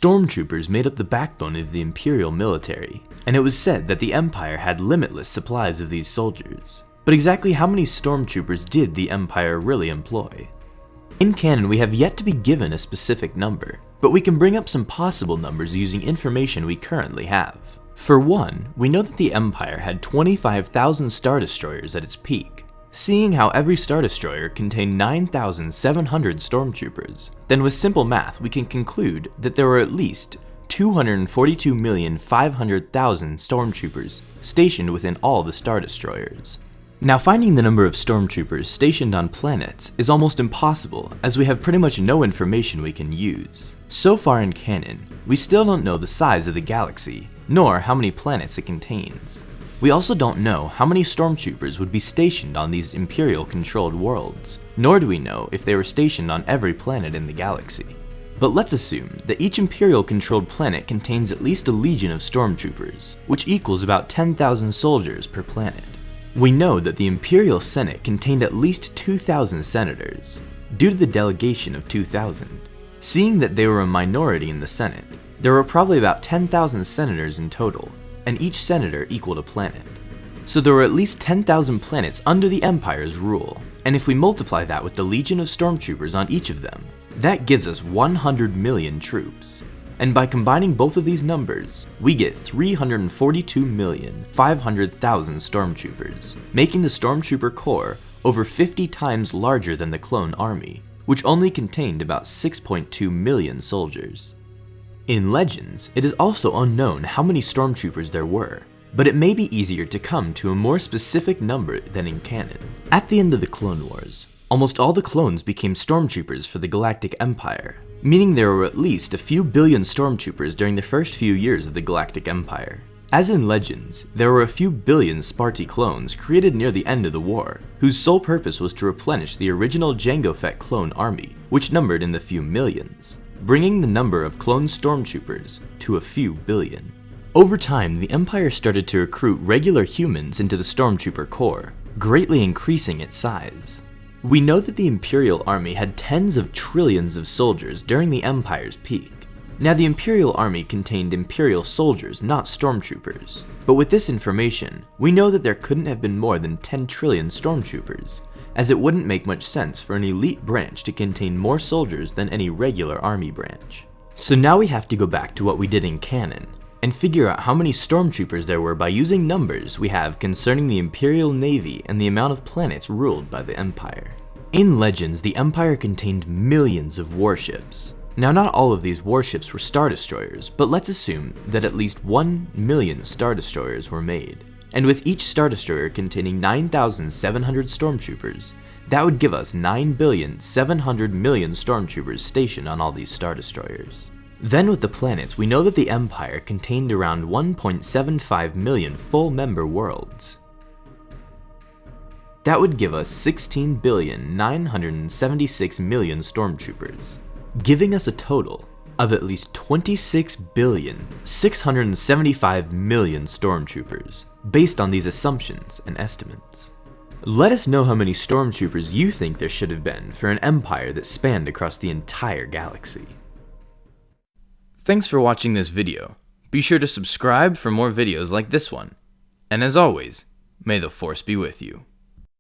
Stormtroopers made up the backbone of the Imperial military, and it was said that the Empire had limitless supplies of these soldiers. But exactly how many Stormtroopers did the Empire really employ? In canon, we have yet to be given a specific number, but we can bring up some possible numbers using information we currently have. For one, we know that the Empire had 25,000 Star Destroyers at its peak. Seeing how every Star Destroyer contained 9,700 Stormtroopers, then with simple math we can conclude that there were at least 242,500,000 Stormtroopers stationed within all the Star Destroyers. Now, finding the number of Stormtroopers stationed on planets is almost impossible, as we have pretty much no information we can use. So far in canon, we still don't know the size of the galaxy, nor how many planets it contains. We also don't know how many Stormtroopers would be stationed on these Imperial-controlled worlds, nor do we know if they were stationed on every planet in the galaxy. But let's assume that each Imperial-controlled planet contains at least a legion of Stormtroopers, which equals about 10,000 soldiers per planet. We know that the Imperial Senate contained at least 2,000 senators, due to the delegation of 2,000. Seeing that they were a minority in the Senate, there were probably about 10,000 senators in total, and each senator equaled a planet. So there were at least 10,000 planets under the Empire's rule, and if we multiply that with the legion of Stormtroopers on each of them, that gives us 100 million troops. And by combining both of these numbers, we get 342,500,000 Stormtroopers, making the Stormtrooper Corps over 50 times larger than the clone army, which only contained about 6.2 million soldiers. In Legends, it is also unknown how many Stormtroopers there were, but it may be easier to come to a more specific number than in canon. At the end of the Clone Wars, almost all the clones became Stormtroopers for the Galactic Empire, meaning there were at least a few billion Stormtroopers during the first few years of the Galactic Empire. As in Legends, there were a few billion Sparti clones created near the end of the war, whose sole purpose was to replenish the original Jango Fett clone army, which numbered in the few millions, bringing the number of clone Stormtroopers to a few billion. Over time, the Empire started to recruit regular humans into the Stormtrooper Corps, greatly increasing its size. We know that the Imperial Army had tens of trillions of soldiers during the Empire's peak. Now, the Imperial Army contained Imperial soldiers, not Stormtroopers, but with this information, we know that there couldn't have been more than 10 trillion Stormtroopers, as it wouldn't make much sense for an elite branch to contain more soldiers than any regular army branch. So now we have to go back to what we did in canon, and figure out how many Stormtroopers there were by using numbers we have concerning the Imperial Navy and the amount of planets ruled by the Empire. In Legends, the Empire contained millions of warships. Now, not all of these warships were Star Destroyers, but let's assume that at least 1 million Star Destroyers were made. And with each Star Destroyer containing 9,700 Stormtroopers, that would give us 9,700,000,000 Stormtroopers stationed on all these Star Destroyers. Then with the planets, we know that the Empire contained around 1.75 million full-member worlds. That would give us 16,976,000,000 Stormtroopers, giving us a total of at least 26,675,000,000 Stormtroopers, based on these assumptions and estimates. Let us know how many Stormtroopers you think there should have been for an empire that spanned across the entire galaxy. Thanks for watching this video. Be sure to subscribe for more videos like this one. And as always, may the Force be with you.